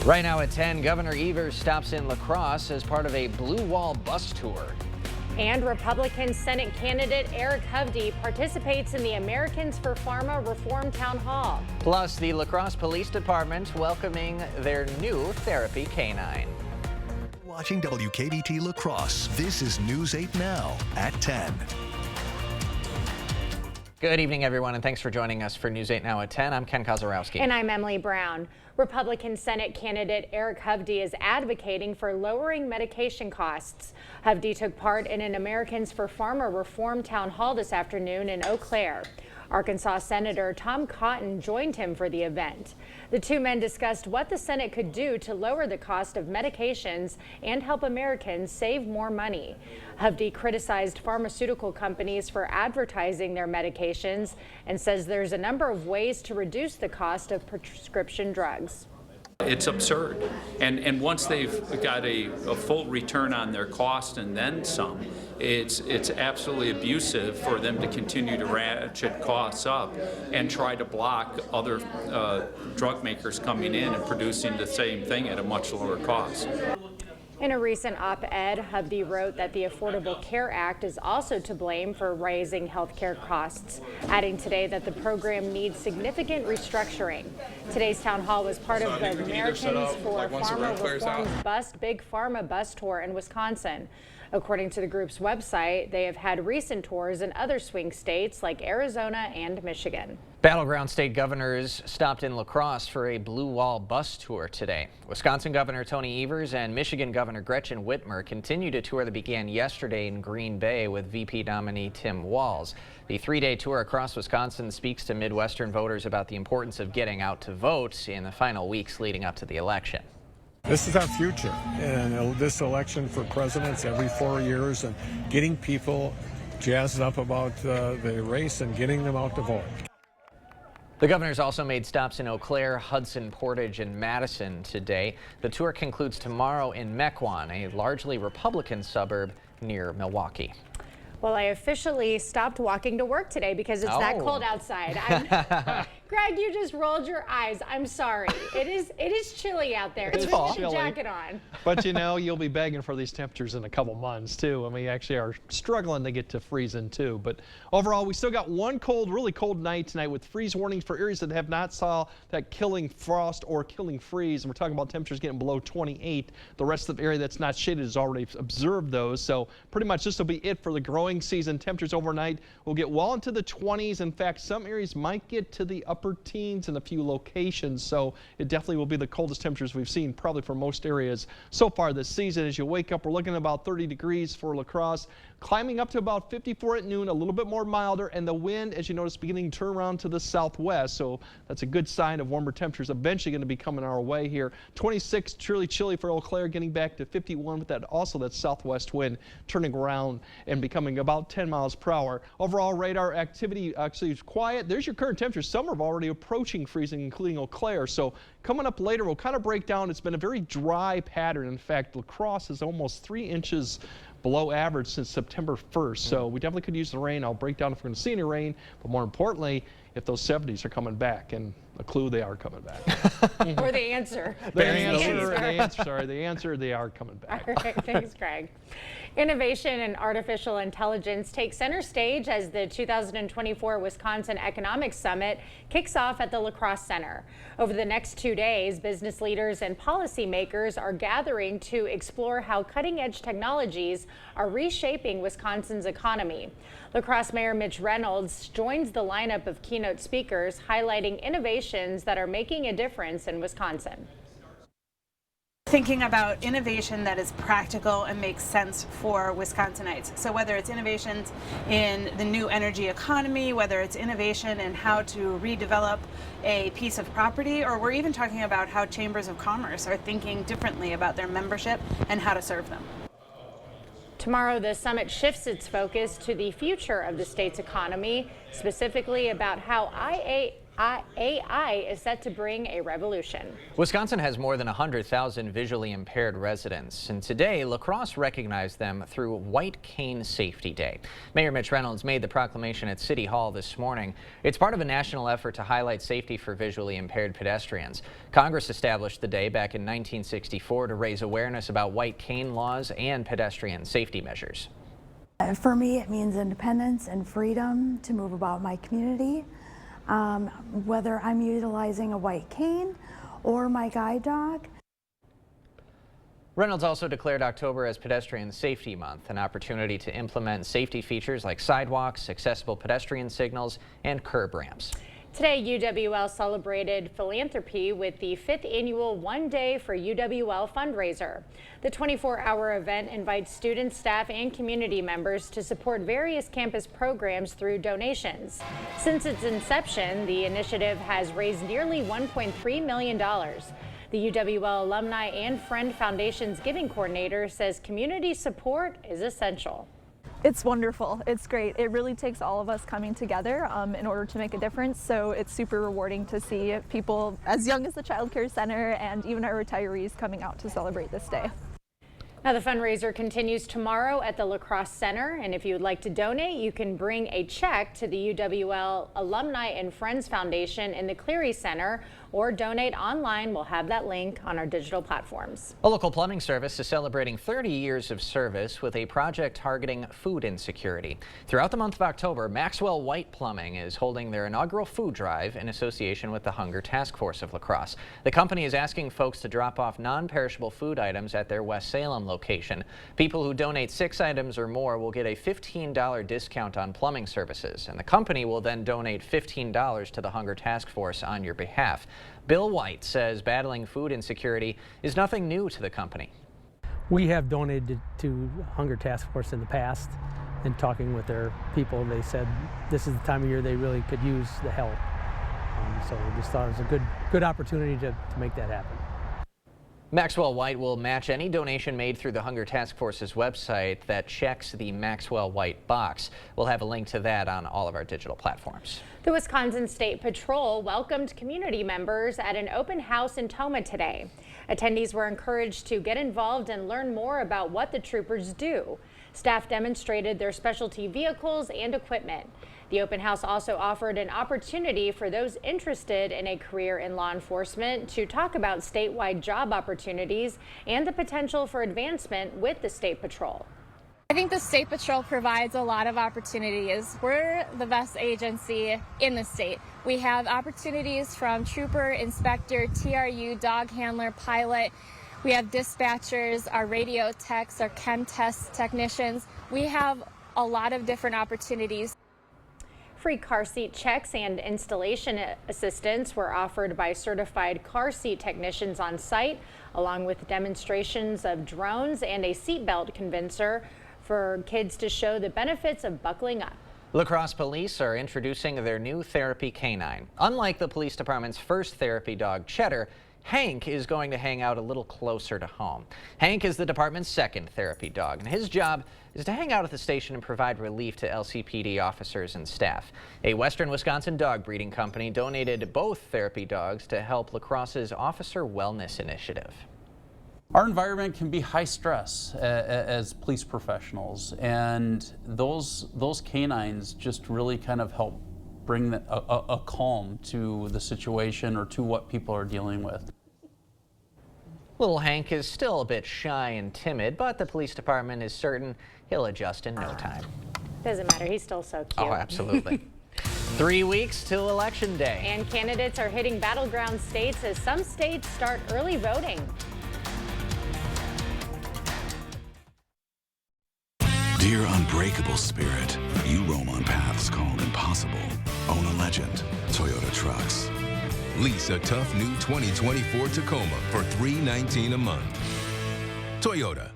Right now at 10, Governor Evers stops in La Crosse as part of a Blue Wall bus tour. And Republican Senate candidate Eric Hovde participates in the Americans for Pharma Reform Town Hall. Plus, the La Crosse Police Department welcoming their new therapy canine. Watching WKBT La Crosse, this is News 8 Now at 10. Good evening, everyone, and thanks for joining us for News 8 Now at 10. I'm Ken Kozorowski. And I'm Emily Brown. Republican Senate candidate Eric Hovde is advocating for lowering medication costs. Hovde took part in an Americans for Pharma Reform Town Hall this afternoon in Eau Claire. Arkansas Senator Tom Cotton joined him for the event. The two men discussed what the Senate could do to lower the cost of medications and help Americans save more money. Hovde criticized pharmaceutical companies for advertising their medications and says there's a number of ways to reduce the cost of prescription drugs. It's absurd. And once they've got a full return on their cost and then some, it's absolutely abusive for them to continue to ratchet costs up and try to block other drug makers coming in and producing the same thing at a much lower cost. In a recent op-ed, Hovde wrote that the Affordable Care Act is also to blame for raising health care costs, adding today that the program needs significant restructuring. Today's town hall was part of the Americans for Pharma Reform's Big Pharma bus tour in Wisconsin. According to the group's website, they have had recent tours in other swing states like Arizona and Michigan. Battleground state governors stopped in La Crosse for a Blue Wall bus tour today. Wisconsin Governor Tony Evers and Michigan Governor Gretchen Whitmer continued a tour that began yesterday in Green Bay with VP nominee Tim Walz. The three-day tour across Wisconsin speaks to Midwestern voters about the importance of getting out to vote in the final weeks leading up to the election. This is our future, and this election for presidents every 4 years, and getting people jazzed up about the race and getting them out to vote. The governors also made stops in Eau Claire, Hudson, Portage, and Madison today. The tour concludes tomorrow in Mequon, a largely Republican suburb near Milwaukee. Well, I officially stopped walking to work today because it's that cold outside. Greg, you just rolled your eyes. I'm sorry. It is chilly out there. It's fall. Put a jacket on. But you know, you'll be begging for these temperatures in a couple months too. And we actually are struggling to get to freezing too. But overall, we still got one really cold night tonight with freeze warnings for areas that have not saw that killing frost or killing freeze. And we're talking about temperatures getting below 28. The rest of the area that's not shaded has already observed those. So pretty much this will be it for the growing season. Temperatures overnight will get well into the 20s. In fact, some areas might get to the upper teens in a few locations. So it definitely will be the coldest temperatures we've seen probably for most areas so far this season. As you wake up, we're looking at about 30 degrees for La Crosse, climbing up to about 54 at noon, a little bit more milder, and the wind, as you notice, beginning to turn around to the southwest. So that's a good sign of warmer temperatures eventually going to be coming our way here. 26, truly chilly for Eau Claire, getting back to 51 with that southwest wind turning around and becoming about 10 miles per hour. Overall radar activity actually is quiet. There's your current temperature. Some are already approaching freezing, including Eau Claire. So coming up later, we'll kind of break down. It's been a very dry pattern. In fact, La Crosse is almost 3 inches below average since September 1st. So we definitely could use the rain. I'll break down if we're going to see any rain, but more importantly, if those 70s are coming back, and a clue they are coming back. Or the answer. The answer, they are coming back. All right, thanks, Greg. Innovation and artificial intelligence take center stage as the 2024 Wisconsin Economic Summit kicks off at the La Crosse Center. Over the next 2 days, business leaders and policymakers are gathering to explore how cutting-edge technologies are reshaping Wisconsin's economy. La Crosse Mayor Mitch Reynolds joins the lineup of keynote speakers highlighting innovations that are making a difference in Wisconsin. Thinking about innovation that is practical and makes sense for Wisconsinites. So whether it's innovations in the new energy economy, whether it's innovation in how to redevelop a piece of property, or we're even talking about how chambers of commerce are thinking differently about their membership and how to serve them. Tomorrow, the summit shifts its focus to the future of the state's economy, specifically about how AI is set to bring a revolution. Wisconsin has more than 100,000 visually impaired residents, and today La Crosse recognized them through White Cane Safety Day. Mayor Mitch Reynolds made the proclamation at City Hall this morning. It's part of a national effort to highlight safety for visually impaired pedestrians. Congress established the day back in 1964 to raise awareness about white cane laws and pedestrian safety measures. For me, it means independence and freedom to move about my community. Whether I'm utilizing a white cane or my guide dog. Reynolds also declared October as Pedestrian Safety Month, an opportunity to implement safety features like sidewalks, accessible pedestrian signals, and curb ramps. Today, UWL celebrated philanthropy with the 5th annual One Day for UWL fundraiser. The 24-hour event invites students, staff, and community members to support various campus programs through donations. Since its inception, the initiative has raised nearly $1.3 million. The UWL Alumni and Friend Foundation's giving coordinator says community support is essential. It's wonderful. It's great. It really takes all of us coming together in order to make a difference. So it's super rewarding to see people as young as the Child Care Center and even our retirees coming out to celebrate this day. Now the fundraiser continues tomorrow at the La Crosse Center, and if you would like to donate, you can bring a check to the UWL Alumni and Friends Foundation in the Cleary Center or donate online. We'll have that link on our digital platforms. A local plumbing service is celebrating 30 years of service with a project targeting food insecurity. Throughout the month of October, Maxwell White Plumbing is holding their inaugural food drive in association with the Hunger Task Force of La Crosse. The company is asking folks to drop off non-perishable food items at their West Salem location. People who donate 6 items or more will get a $15 discount on plumbing services, and the company will then donate $15 to the Hunger Task Force on your behalf. Bill White says battling food insecurity is nothing new to the company. We have donated to Hunger Task Force in the past, and talking with their people, they said this is the time of year they really could use the help. So we just thought it was a good opportunity to make that happen. Maxwell White will match any donation made through the Hunger Task Force's website that checks the Maxwell White box. We'll have a link to that on all of our digital platforms. The Wisconsin State Patrol welcomed community members at an open house in Tomah today. Attendees were encouraged to get involved and learn more about what the troopers do. Staff demonstrated their specialty vehicles and equipment. The open house also offered an opportunity for those interested in a career in law enforcement to talk about statewide job opportunities and the potential for advancement with the State Patrol. I think the State Patrol provides a lot of opportunities. We're the best agency in the state. We have opportunities from trooper, inspector, TRU, dog handler, pilot. We have dispatchers, our radio techs, our chem test technicians. We have a lot of different opportunities. Free car seat checks and installation assistance were offered by certified car seat technicians on site, along with demonstrations of drones and a seatbelt convincer for kids to show the benefits of buckling up. La Crosse police are introducing their new therapy canine. Unlike the police department's first therapy dog, Cheddar, Hank is going to hang out a little closer to home. Hank is the department's second therapy dog, and his job is to hang out at the station and provide relief to LCPD officers and staff. A Western Wisconsin dog breeding company donated both therapy dogs to help La Crosse's Officer Wellness Initiative. Our environment can be high stress as police professionals, and those canines just really kind of help bring a calm to the situation or to what people are dealing with. Little Hank is still a bit shy and timid, but the police department is certain he'll adjust in no time. Doesn't matter, he's still so cute. Oh, absolutely. 3 weeks till Election Day. And candidates are hitting battleground states as some states start early voting. Dear unbreakable spirit, you roam on paths called impossible. Own a legend, Toyota Trucks. Lease a tough new 2024 Tacoma for $319 a month. Toyota,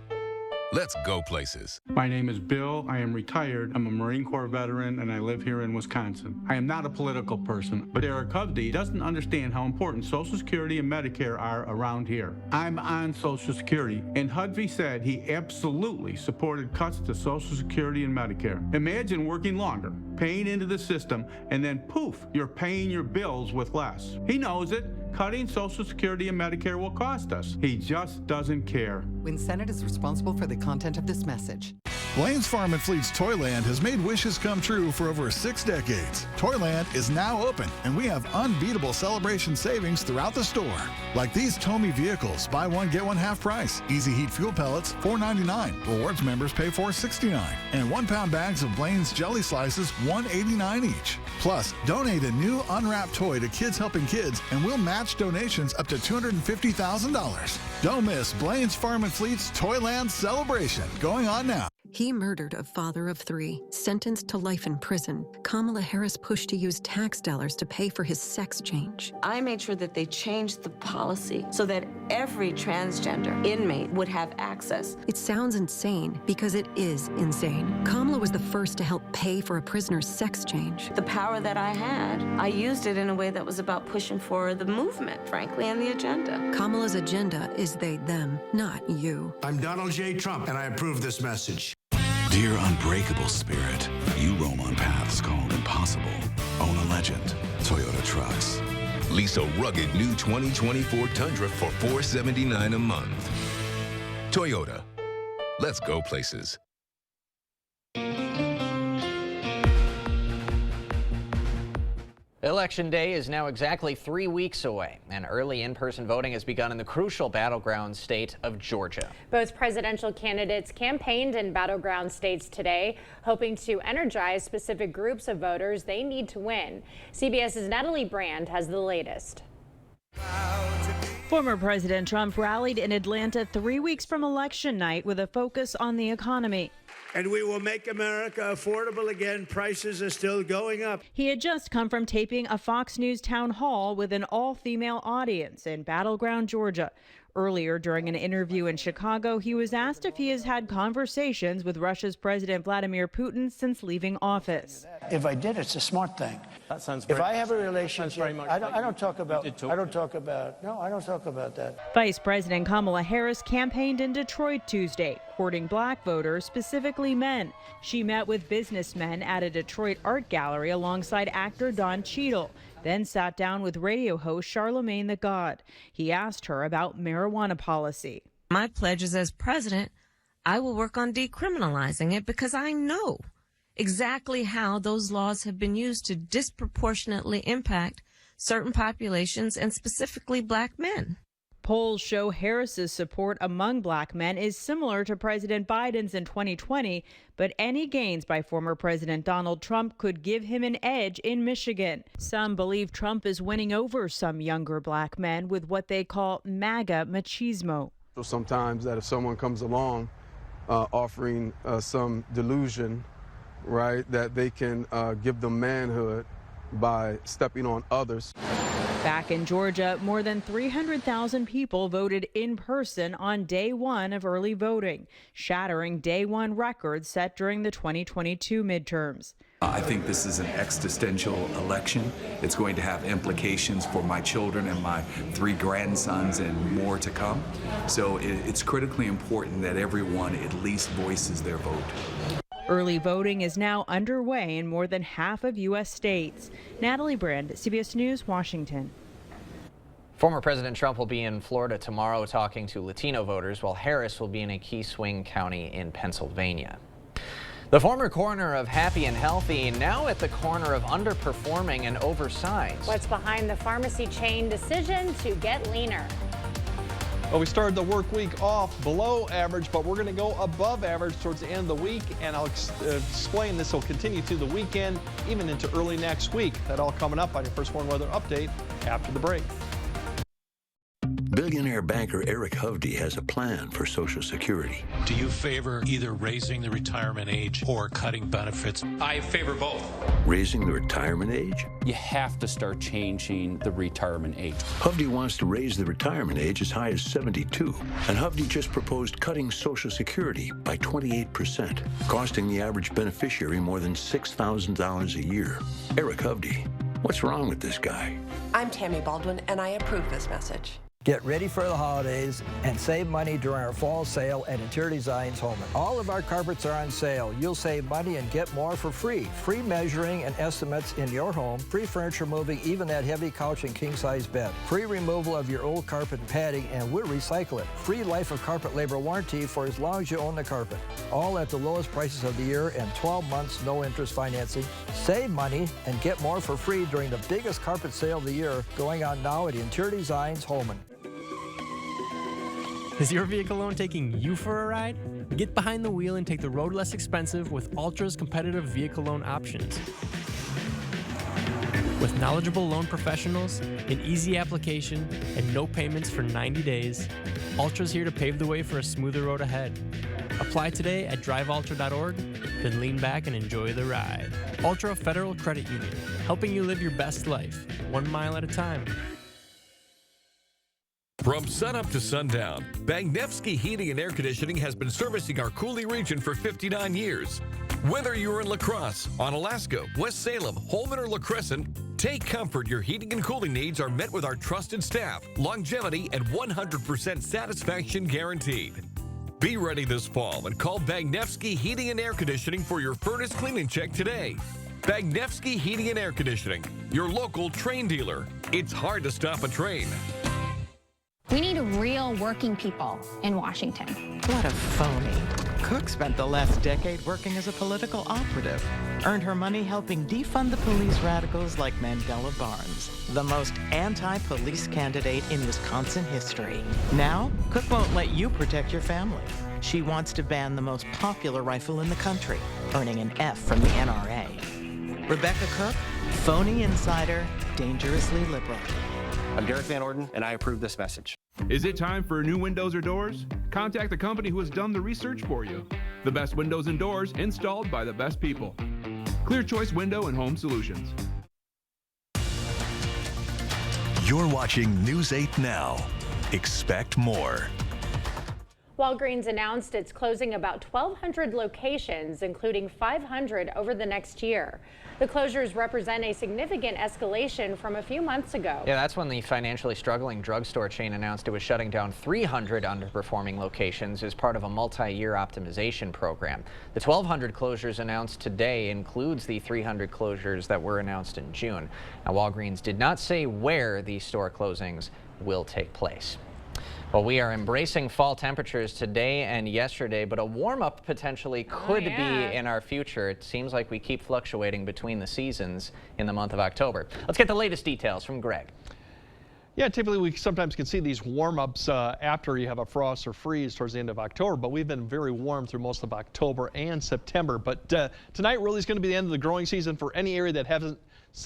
Let's go places. My name is Bill. I am retired. I'm a Marine Corps veteran, and I live here in Wisconsin. I am not a political person, but Eric Hovde doesn't understand how important Social Security and Medicare are around here. I'm on Social Security, and Hovde said he absolutely supported cuts to Social Security and Medicare. Imagine working longer, paying into the system, and then poof, you're paying your bills with less. He knows it. Cutting Social Security and Medicare will cost us. He just doesn't care. WinSenate is responsible for the content of this message. Blaine's Farm and Fleet's Toyland has made wishes come true for over 6 decades. Toyland is now open, and we have unbeatable celebration savings throughout the store. Like these Tomy vehicles, buy one, get one half price. Easy Heat fuel pellets, $4.99. Rewards members pay $4.69. And 1-pound bags of Blaine's jelly slices, $1.89 each. Plus, donate a new unwrapped toy to Kids Helping Kids, and we'll match donations up to $250,000. Don't miss Blaine's Farm and Fleet's Toyland celebration, going on now. He murdered a father of 3, sentenced to life in prison. Kamala Harris pushed to use tax dollars to pay for his sex change. I made sure that they changed the policy so that every transgender inmate would have access. It sounds insane because it is insane. Kamala was the first to help pay for a prisoner's sex change. The power that I had, I used it in a way that was about pushing for the movement, frankly, and the agenda. Kamala's agenda is they, them, not you. I'm Donald J. Trump, and I approve this message. Dear unbreakable spirit, you roam on paths called impossible. Own a legend. Toyota Trucks. Lease a rugged new 2024 Tundra for $479 a month. Toyota. Let's go places. Election Day is now exactly 3 weeks away, and early in-person voting has begun in the crucial battleground state of Georgia. Both presidential candidates campaigned in battleground states today, hoping to energize specific groups of voters they need to win. CBS's Natalie Brand has the latest. Former President Trump rallied in Atlanta 3 weeks from election night with a focus on the economy. And we will make America affordable again. Prices are still going up. He had just come from taping a Fox News town hall with an all-female audience in battleground Georgia. Earlier, during an interview in Chicago, he was asked if he has had conversations with Russia's President Vladimir Putin since leaving office. If I did, it's a smart thing. That sounds if I have a relationship, I don't talk about that. Vice President Kamala Harris campaigned in Detroit Tuesday, courting black voters, specifically men. She met with businessmen at a Detroit art gallery alongside actor Don Cheadle, then sat down with radio host Charlemagne the God. He asked her about marijuana policy. My pledge is, as president, I will work on decriminalizing it because I know exactly how those laws have been used to disproportionately impact certain populations and specifically black men. Polls show Harris's support among black men is similar to President Biden's in 2020, but any gains by former President Donald Trump could give him an edge in Michigan. Some believe Trump is winning over some younger black men with what they call MAGA machismo. So sometimes that if someone comes along offering some delusion, right, that they can give them manhood by stepping on others. Back in Georgia, more than 300,000 people voted in person on day one of early voting, shattering day one records set during the 2022 midterms. I think this is an existential election. It's going to have implications for my children and my 3 grandsons and more to come. So it's critically important that everyone at least voices their vote. Early voting is now underway in more than half of U.S. states. Natalie Brand, CBS News, Washington. Former President Trump will be in Florida tomorrow talking to Latino voters, while Harris will be in a key swing county in Pennsylvania. The former corner of Happy and Healthy now at the corner of underperforming and oversized. What's behind the pharmacy chain decision to get leaner? Well, we started the work week off below average, but we're going to go above average towards the end of the week, and I'll explain this will continue through the weekend, even into early next week. That all coming up on your First Warn Weather Update after the break. Billionaire banker Eric Hovde has a plan for Social Security. Do you favor either raising the retirement age or cutting benefits? I favor both. Raising the retirement age? You have to start changing the retirement age. Hovde wants to raise the retirement age as high as 72. And Hovde just proposed cutting Social Security by 28%, costing the average beneficiary more than $6,000 a year. Eric Hovde, what's wrong with this guy? I'm Tammy Baldwin, and I approve this message. Get ready for the holidays and save money during our fall sale at Interior Designs Holman. All of our carpets are on sale. You'll save money and get more for free. Free measuring and estimates in your home. Free furniture moving, even that heavy couch and king-size bed. Free removal of your old carpet and padding, and we'll recycle it. Free life of carpet labor warranty for as long as you own the carpet. All at the lowest prices of the year and 12 months no interest financing. Save money and get more for free during the biggest carpet sale of the year going on now at Interior Designs Holman. Is your vehicle loan taking you for a ride? Get behind the wheel and take the road less expensive with Altra's competitive vehicle loan options. With knowledgeable loan professionals, an easy application, and no payments for 90 days, Altra's here to pave the way for a smoother road ahead. Apply today at drivealtra.org, then lean back and enjoy the ride. Altra Federal Credit Union, helping you live your best life, 1 mile at a time. From sunup to sundown, Bagnevsky Heating and Air Conditioning has been servicing our Cooley region for 59 years. Whether you're in La Crosse, Onalaska, West Salem, Holmen, or La Crescent, take comfort your heating and cooling needs are met with our trusted staff, longevity, and 100% satisfaction guaranteed. Be ready this fall and call Bagnevsky Heating and Air Conditioning for your furnace cleaning check today. Bagnevsky Heating and Air Conditioning, your local train dealer. It's hard to stop a train. We need real working people in Washington. What a phony. Cook spent the last decade working as a political operative. Earned her money helping defund the police radicals like Mandela Barnes, the most anti-police candidate in Wisconsin history. Now, Cook won't let you protect your family. She wants to ban the most popular rifle in the country, earning an F from the NRA. Rebecca Cook, phony insider, dangerously liberal. I'm Derek Van Orden, and I approve this message. Is it time for new windows or doors? Contact the company who has done the research for you. The best windows and doors installed by the best people. Clear Choice Window and Home Solutions. You're watching News 8 Now. Expect more. Walgreens announced it's closing about 1,200 locations, including 500 over the next year. The closures represent a significant escalation from a few months ago. Yeah, that's when the financially struggling drugstore chain announced it was shutting down 300 underperforming locations as part of a multi-year optimization program. The 1,200 closures announced today includes the 300 closures that were announced in June. Now, Walgreens did not say where these store closings will take place. Well, we are embracing fall temperatures today and yesterday, but a warm-up potentially could be in our future. It seems like we keep fluctuating between the seasons in the month of October. Let's get the latest details from Greg. Yeah, typically we sometimes can see these warm-ups after you have a frost or freeze towards the end of October, but we've been very warm through most of October and September. But tonight really is going to be the end of the growing season for any area that hasn't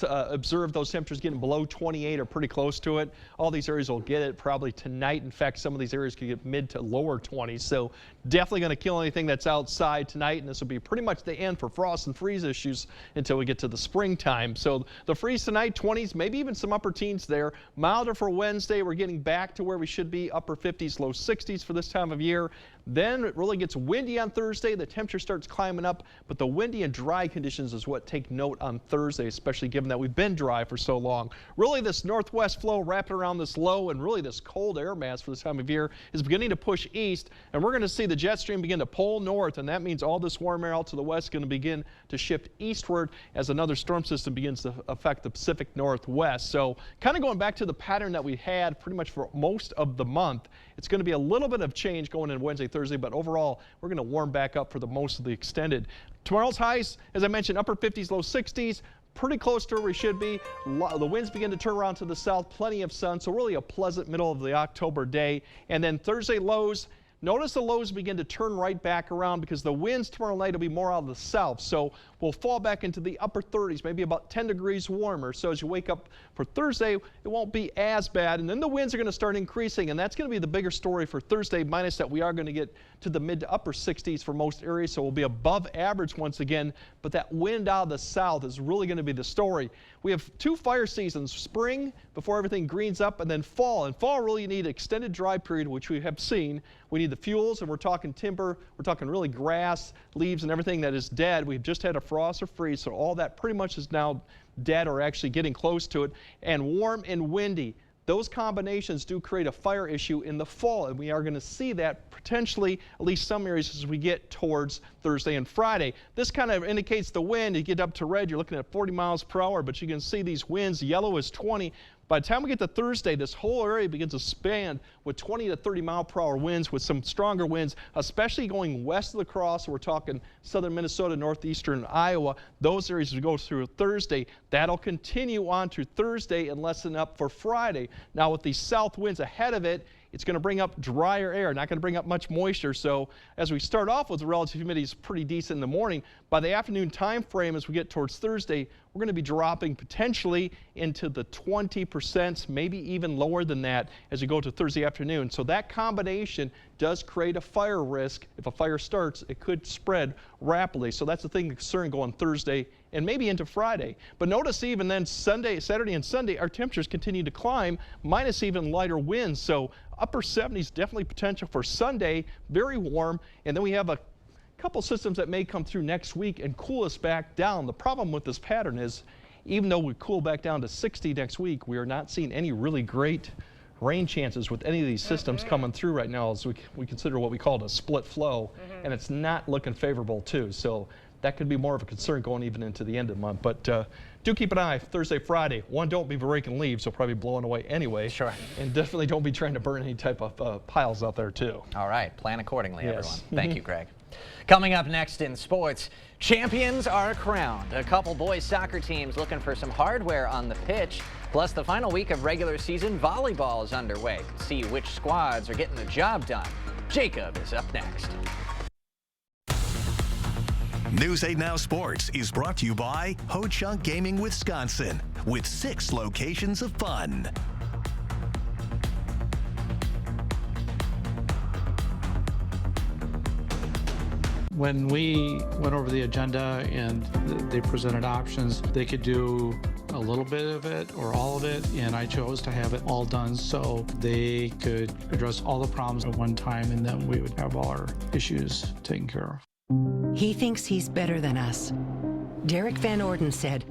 observed those temperatures getting below 28 or pretty close to it. All these areas will get it probably tonight. In fact, some of these areas could get mid to lower 20s. So definitely going to kill anything that's outside tonight. And this will be pretty much the end for frost and freeze issues until we get to the springtime. So the freeze tonight, 20s, maybe even some upper teens there. Milder for Wednesday. We're getting back to where we should be, upper 50s, low 60s for this time of year. Then it really gets windy on Thursday. The temperature starts climbing up, but the windy and dry conditions is what take note on Thursday, especially given that we've been dry for so long. Really, this northwest flow wrapping around this low and really this cold air mass for this time of year is beginning to push east, and we're going to see the jet stream begin to pull north, and that means all this warm air out to the west is going to begin to shift eastward as another storm system begins to affect the Pacific Northwest. So kind of going back to the pattern that we had pretty much for most of the month. It's going to be a little bit of change going in Wednesday, Thursday, but overall, we're going to warm back up for the most of the extended. Tomorrow's highs, as I mentioned, upper 50s, low 60s, pretty close to where we should be. The winds begin to turn around to the south, plenty of sun, so really a pleasant middle of the October day. And then Thursday lows, Notice the lows begin to turn right back around because the winds tomorrow night will be more out of the south. So we'll fall back into the upper 30s, maybe about 10 degrees warmer. So as you wake up for Thursday, it won't be as bad. And then the winds are going to start increasing. And that's going to be the bigger story for Thursday, minus that we are going to get to the mid to upper 60s for most areas. So we'll be above average once again. But that wind out of the south is really going to be the story. We have 2 fire seasons, spring before everything greens up, and then fall. And fall really you need an extended dry period, which we have seen. We need the fuels, and we're talking timber, we're talking really grass, leaves, and everything that is dead. We've just had a frost or freeze, so all that pretty much is now dead or actually getting close to it. And warm and windy. Those combinations do create a fire issue in the fall, and we are going to see that potentially, at least some areas, as we get towards Thursday and Friday. This kind of indicates the wind. You get up to red, you're looking at 40 miles per hour, but you can see these winds. Yellow is 20. By the time we get to Thursday, this whole area begins to span with 20 to 30 mile per hour winds with some stronger winds, especially going west of the cross. So we're talking southern Minnesota, northeastern Iowa. Those areas as we go through Thursday. That'll continue on to Thursday and lessen up for Friday. Now with these south winds ahead of it, it's going to bring up drier air, not going to bring up much moisture. So as we start off with the relative humidity is pretty decent in the morning, by the afternoon time frame as we get towards Thursday, we're going to be dropping potentially into the 20%, maybe even lower than that as you go to Thursday afternoon. So that combination does create a fire risk. If a fire starts, it could spread rapidly. So that's the thing concern going Thursday and maybe into Friday. But notice even then Sunday, Saturday and Sunday, our temperatures continue to climb, minus even lighter winds. So upper 70s definitely potential for Sunday, very warm. And then we have a couple systems that may come through next week and cool us back down. The problem with this pattern is even though we cool back down to 60 next week, we are not seeing any really great rain chances with any of these systems coming through right now as we consider what we call a split flow, and it's not looking favorable too. So that could be more of a concern going even into the end of the month. But do keep an eye Thursday, Friday. One, don't be raking leaves. They'll probably be blowing away anyway. Sure. And definitely don't be trying to burn any type of piles out there too. All right. Plan accordingly, Yes. everyone. Thank you, Greg. Coming up next in sports, champions are crowned. A couple boys soccer teams looking for some hardware on the pitch. Plus, the final week of regular season volleyball is underway. See which squads are getting the job done. Jacob is up next. News 8 Now Sports is brought to you by Ho-Chunk Gaming Wisconsin, with 6 locations of fun. When we went over the agenda and they presented options, they could do a little bit of it or all of it, and I chose to have it all done so they could address all the problems at one time, and then we would have all our issues taken care of. He thinks he's better than us. Derek Van Orden said,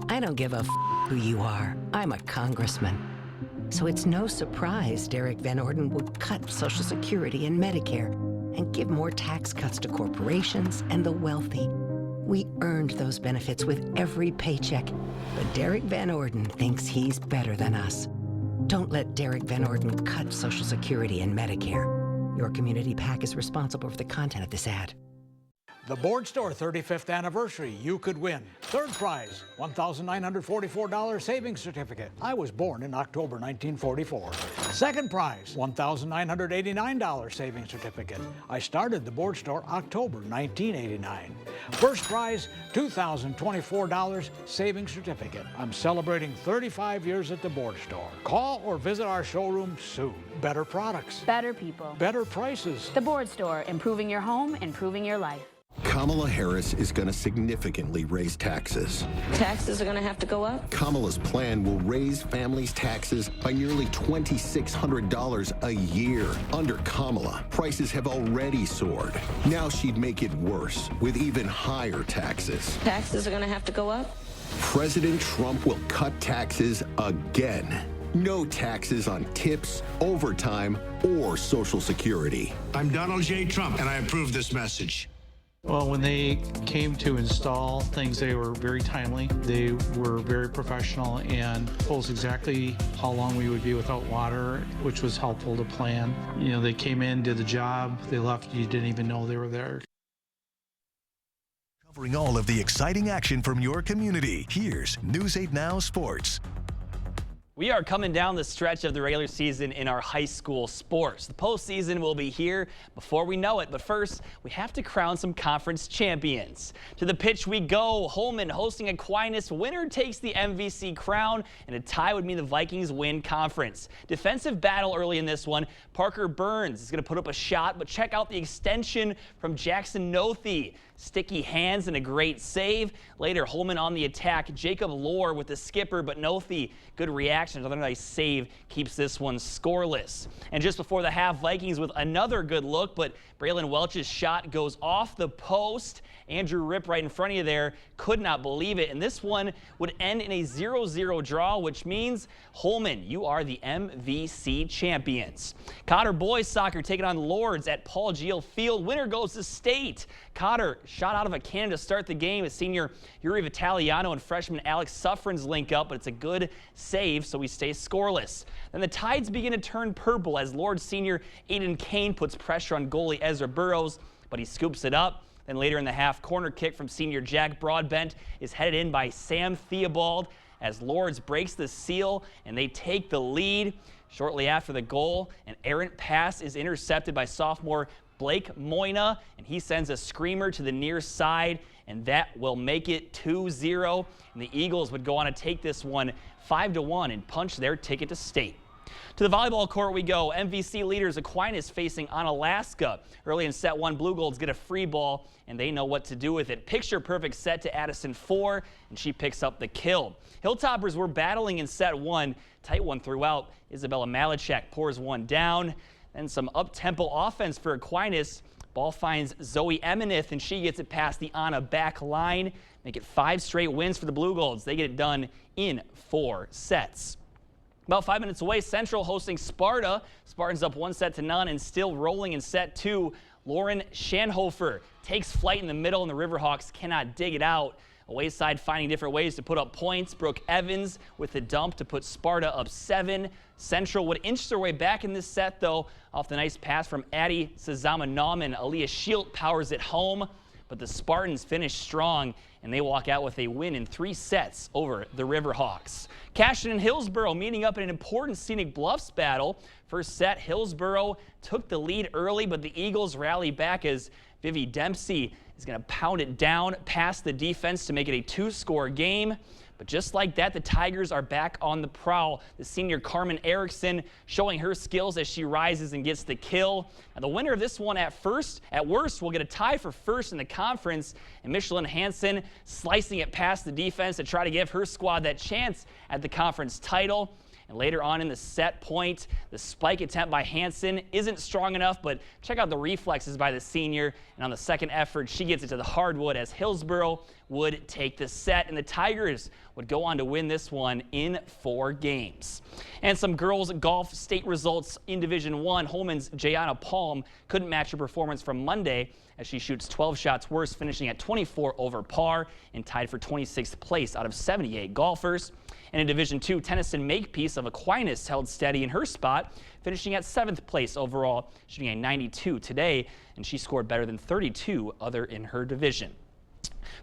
"I don't give a who you are. I'm a congressman." So it's no surprise Derek Van Orden would cut Social Security and Medicare and give more tax cuts to corporations and the wealthy. We earned those benefits with every paycheck, but Derek Van Orden thinks he's better than us. Don't let Derek Van Orden cut Social Security and Medicare. Your community PAC is responsible for the content of this ad. The Board Store 35th anniversary, you could win. Third prize, $1,944 savings certificate. I was born in October 1944. Second prize, $1,989 savings certificate. I started the Board Store October 1989. First prize, $2,024 savings certificate. I'm celebrating 35 years at the Board Store. Call or visit our showroom soon. Better products. Better people. Better prices. The Board Store, improving your home, improving your life. Kamala Harris is going to significantly raise taxes. Taxes are going to have to go up? Kamala's plan will raise families' taxes by nearly $2,600 a year. Under Kamala, prices have already soared. Now she'd make it worse with even higher taxes. Taxes are going to have to go up? President Trump will cut taxes again. No taxes on tips, overtime, or Social Security. I'm Donald J. Trump, and I approve this message. Well, when they came to install things, they were very timely. They were very professional and told us exactly how long we would be without water, which was helpful to plan. You know, they came in, did the job, they left, you didn't even know they were there. Covering all of the exciting action from your community, here's News 8 Now Sports. We are coming down the stretch of the regular season in our high school sports. The postseason will be here before we know it, but first, we have to crown some conference champions. To the pitch we go. Holman hosting Aquinas. Winner takes the MVC crown, and a tie would mean the Vikings win conference. Defensive battle early in this one. Parker Burns is going to put up a shot, but check out the extension from Jackson Nothey. Sticky hands and a great save. Later, Holman on the attack. Jacob Lohr with the skipper, but Nothey, good reaction. Another nice save keeps this one scoreless. And just before the half, Vikings with another good look, but Braylon Welch's shot goes off the post. Andrew Ripp right in front of you there could not believe it. And this one would end in a 0-0 draw, which means Holman, you are the MVC champions. Cotter boys soccer taking on Lords at Paul Giel Field. Winner goes to State. Cotter shot out of a cannon to start the game as senior Yuri Vitaliano and freshman Alex Suffrens link up, but it's a good save, so we stay scoreless. Then the tides begin to turn purple as Lords senior Aiden Kane puts pressure on goalie Ezra Burrows, but he scoops it up. Then later in the half, corner kick from senior Jack Broadbent is headed in by Sam Theobald as Lords breaks the seal and they take the lead. Shortly after the goal, an errant pass is intercepted by sophomore Blake Moyna, and he sends a screamer to the near side, and that will make it 2-0. And the Eagles would go on to take this one 5-1 and punch their ticket to state. To the volleyball court we go. MVC leaders Aquinas facing Onalaska. Early in set one, Blue Golds get a free ball, and they know what to do with it. Picture perfect set to Addison 4, and she picks up the kill. Hilltoppers were battling in set one. Tight one throughout. Isabella Malachek pours one down. Then some up-tempo offense for Aquinas. Ball finds Zoe Emineth, and she gets it past the Anna back line. Make it 5 straight wins for the Blue Golds. They get it done in 4 sets. About 5 minutes away, Central hosting Sparta. Spartans up 1-0 and still rolling in set 2. Lauren Schanhofer takes flight in the middle, and the Riverhawks cannot dig it out. Away side finding different ways to put up points. Brooke Evans with the dump to put Sparta up 7. Central would inch their way back in this set, though, off the nice pass from Addie Sazama-Nauman. Aaliyah Schilt powers it home, but the Spartans finish strong, and they walk out with a win in 3 sets over the Riverhawks. Cashton and Hillsboro meeting up in an important Scenic Bluffs battle. First set, Hillsboro took the lead early, but the Eagles rally back as Vivi Dempsey is going to pound it down past the defense to make it a 2-score game. But just like that, the Tigers are back on the prowl. The senior Carmen Erickson showing her skills as she rises and gets the kill. Now the winner of this one at worst will get a tie for first in the conference, and Michelin Hansen slicing it past the defense to try to give her squad that chance at the conference title. And later on in the set point, the spike attempt by Hansen isn't strong enough, but check out the reflexes by the senior. And on the second effort, she gets it to the hardwood as Hillsboro would take the set. And the Tigers would go on to win this one in 4 games. And some girls golf state results in Division 1. Holman's Jayana Palm couldn't match her performance from Monday as she shoots 12 shots worse, finishing at 24 over par and tied for 26th place out of 78 golfers. And in Division 2, Tennyson Makepeace of Aquinas held steady in her spot, finishing at 7th place overall, shooting a 92 today, and she scored better than 32 other in her division.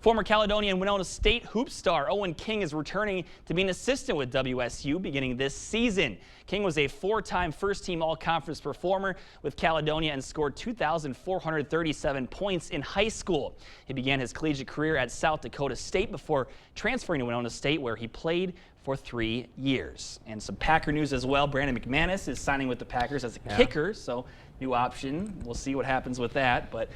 Former Caledonian Winona State hoop star Owen King is returning to be an assistant with WSU beginning this season. King was a 4-time first-team all-conference performer with Caledonia and scored 2,437 points in high school. He began his collegiate career at South Dakota State before transferring to Winona State, where he played for 3 years. And some Packer news as well. Brandon McManus is signing with the Packers as a kicker, so new option. We'll see what happens with that, but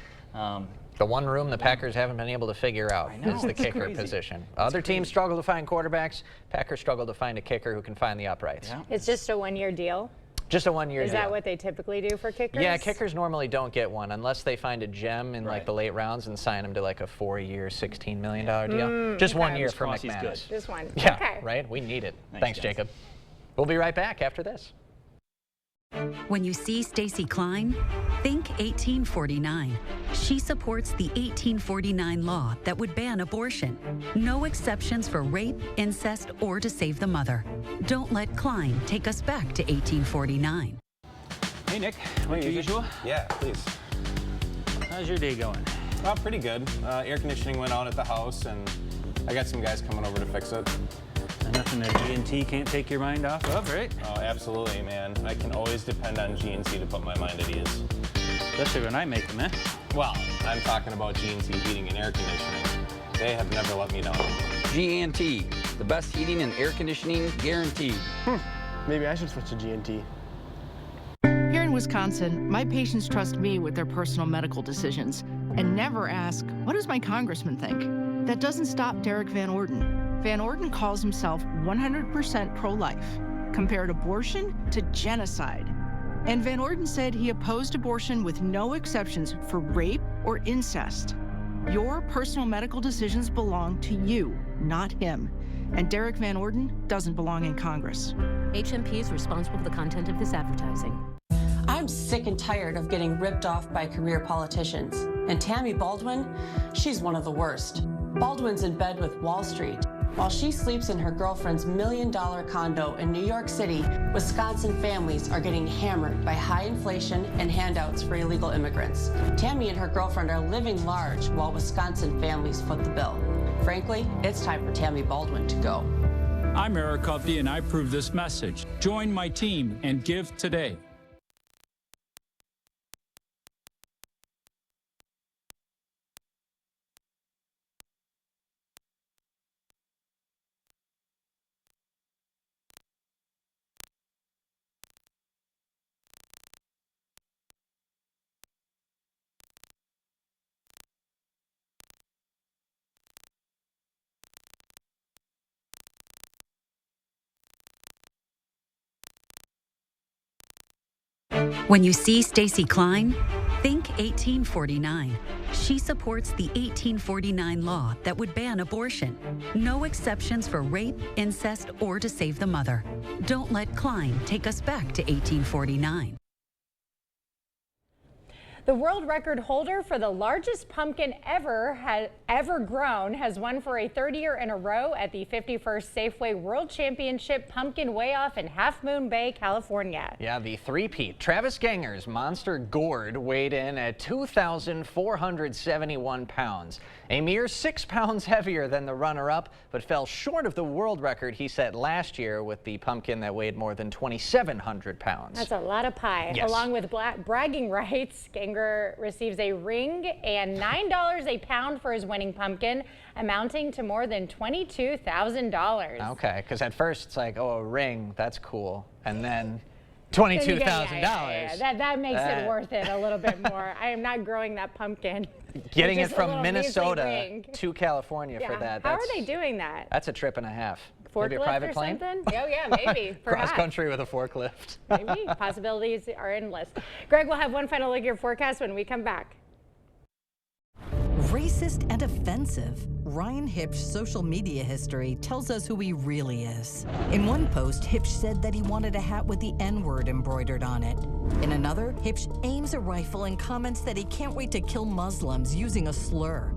the one room the Packers haven't been able to figure out is the kicker position. Other teams struggle to find quarterbacks. Packers struggle to find a kicker who can find the uprights. Yeah. It's just a 1-year deal? Just a 1-year deal. Is that what they typically do for kickers? Yeah, kickers normally don't get one unless they find a gem in like the late rounds and sign them to like a 4-year, $16 million deal. Just 1 year for McManus. Just one. Yeah, okay. Right? We need it. Thanks, Jacob. We'll be right back after this. When you see Stacy Klein, think 1849. She supports the 1849 law that would ban abortion. No exceptions for rape, incest, or to save the mother. Don't let Klein take us back to 1849. Hey, Nick. What's your usual? Yeah, please. How's your day going? Oh, pretty good. Air conditioning went out at the house, and I got some guys coming over to fix it. Nothing that G&T can't take your mind off of, right? Oh, absolutely, man. I can always depend on GNC to put my mind at ease. Especially when I make them, eh? Well, I'm talking about GNC heating and air conditioning. They have never let me down. G&T, the best heating and air conditioning guaranteed. Maybe I should switch to G&T. Here in Wisconsin, my patients trust me with their personal medical decisions and never ask, what does my congressman think? That doesn't stop Derek Van Orden. Van Orden calls himself 100% pro-life, compared abortion to genocide. And Van Orden said he opposed abortion with no exceptions for rape or incest. Your personal medical decisions belong to you, not him. And Derek Van Orden doesn't belong in Congress. HMP is responsible for the content of this advertising. I'm sick and tired of getting ripped off by career politicians. And Tammy Baldwin, she's one of the worst. Baldwin's in bed with Wall Street. While she sleeps in her girlfriend's $1 million condo in New York City, Wisconsin families are getting hammered by high inflation and handouts for illegal immigrants. Tammy and her girlfriend are living large while Wisconsin families foot the bill. Frankly, it's time for Tammy Baldwin to go. I'm Eric Hovde, and I approve this message. Join my team and give today. When you see Stacey Klein, think 1849. She supports the 1849 law that would ban abortion. No exceptions for rape, incest, or to save the mother. Don't let Klein take us back to 1849. The world record holder for the largest pumpkin ever grown has won for a third year in a row at the 51st Safeway World Championship Pumpkin Weigh-Off in Half Moon Bay, California. Yeah, the three-peat Travis Ganger's monster gourd weighed in at 2,471 pounds, a mere 6 pounds heavier than the runner-up, but fell short of the world record he set last year with the pumpkin that weighed more than 2,700 pounds. That's a lot of pie. Yes. Along with bragging rights, Ganger receives a ring and $9 a pound for his winning pumpkin, amounting to more than $22,000. Okay, because at first it's like, oh, a ring, that's cool, and then $22,000. Yeah. That makes it worth it a little bit more. I am not growing that pumpkin. Getting it from Minnesota to California for that. How are they doing that? That's a trip and a half. Forklift maybe a private or plane? Something? Oh yeah, maybe. Cross country with a forklift. Maybe. Possibilities are endless. Greg, we'll have one final look at your forecast when we come back. Racist and offensive. Ryan Hipsch's social media history tells us who he really is. In one post, Hipsch said that he wanted a hat with the N-word embroidered on it. In another, Hipsch aims a rifle and comments that he can't wait to kill Muslims using a slur.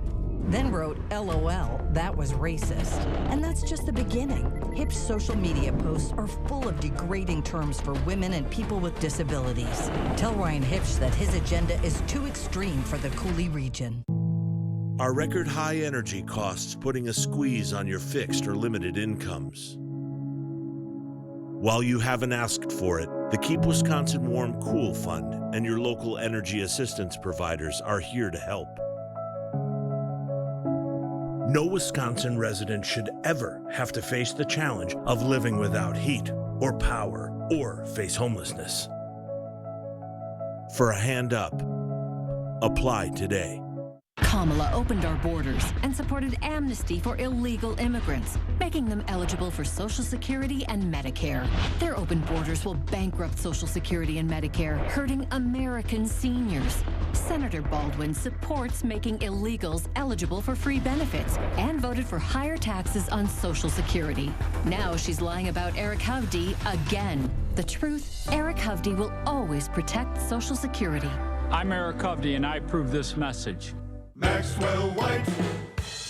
Then wrote, LOL, that was racist. And that's just the beginning. Hipsch's social media posts are full of degrading terms for women and people with disabilities. Tell Ryan Hipsch that his agenda is too extreme for the Cooley region. Are record high energy costs putting a squeeze on your fixed or limited incomes? While you haven't asked for it, the Keep Wisconsin Warm Cool Fund and your local energy assistance providers are here to help. No Wisconsin resident should ever have to face the challenge of living without heat or power or face homelessness. For a hand up, apply today. Kamala opened our borders and supported amnesty for illegal immigrants, making them eligible for Social Security and Medicare. Their open borders will bankrupt Social Security and Medicare, hurting American seniors. Senator Baldwin supports making illegals eligible for free benefits and voted for higher taxes on Social Security. Now she's lying about Eric Hovde again. The truth, Eric Hovde will always protect Social Security. I'm Eric Hovde, and I approve this message. Maxwell White,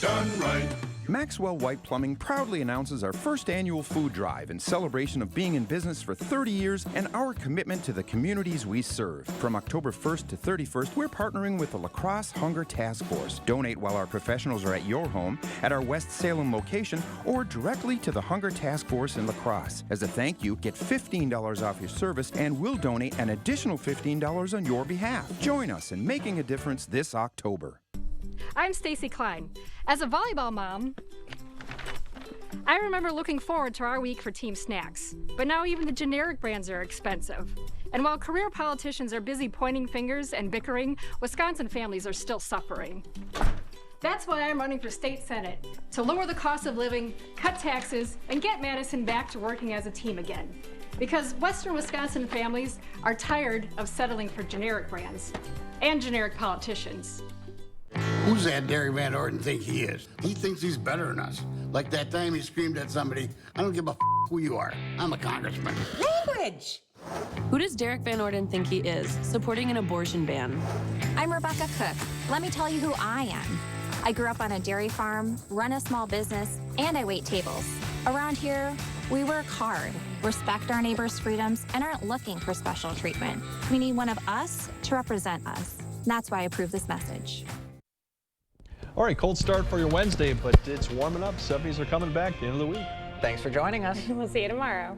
done right. Maxwell White Plumbing proudly announces our first annual food drive in celebration of being in business for 30 years and our commitment to the communities we serve. From October 1st to 31st, we're partnering with the La Crosse Hunger Task Force. Donate while our professionals are at your home, at our West Salem location, or directly to the Hunger Task Force in La Crosse. As a thank you, get $15 off your service and we'll donate an additional $15 on your behalf. Join us in making a difference this October. I'm Stacy Klein. As a volleyball mom, I remember looking forward to our week for team snacks. But now even the generic brands are expensive. And while career politicians are busy pointing fingers and bickering, Wisconsin families are still suffering. That's why I'm running for state senate, to lower the cost of living, cut taxes, and get Madison back to working as a team again. Because Western Wisconsin families are tired of settling for generic brands and generic politicians. Who's that Derek Van Orden think he is? He thinks he's better than us. Like that time he screamed at somebody, I don't give a who you are. I'm a congressman. Language! Who does Derek Van Orden think he is, supporting an abortion ban? I'm Rebecca Cook. Let me tell you who I am. I grew up on a dairy farm, run a small business, and I wait tables. Around here, we work hard, respect our neighbors' freedoms, and aren't looking for special treatment. We need one of us to represent us. That's why I approve this message. All right, cold start for your Wednesday, but it's warming up. 70s are coming back at the end of the week. Thanks for joining us. We'll see you tomorrow.